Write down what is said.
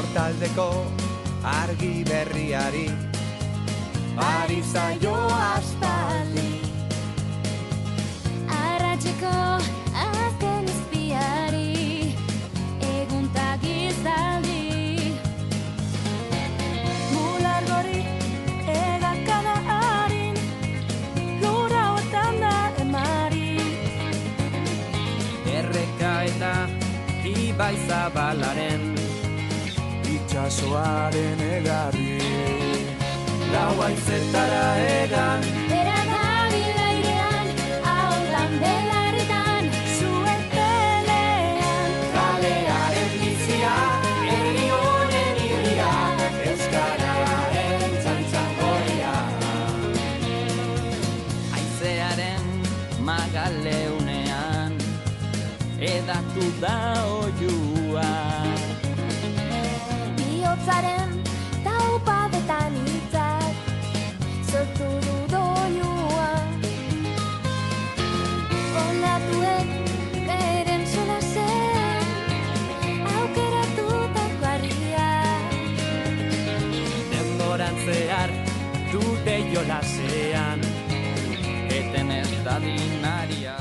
Hortaldeko argi berriari ari zaio aspaldi. Arratseko azken izpiari eguntak izaldi. Bulargori egakada harin lura hotan da emari. Erreka eta ibai zabalaren Itxasoaren egarri lau haizetara egan Bera dabil airean, ahondan belarritan, zuetelean. Kalearen bizia, herri honen irria, euskararen txantxangoria. haizearen magaleunean edatu da oiua. Bihotzaren taupadetan hitzak sortu du doinua. Ondatuek beren solasen aukeratutako harria. Denboran zehar dute jolasean eten ez da dinaria.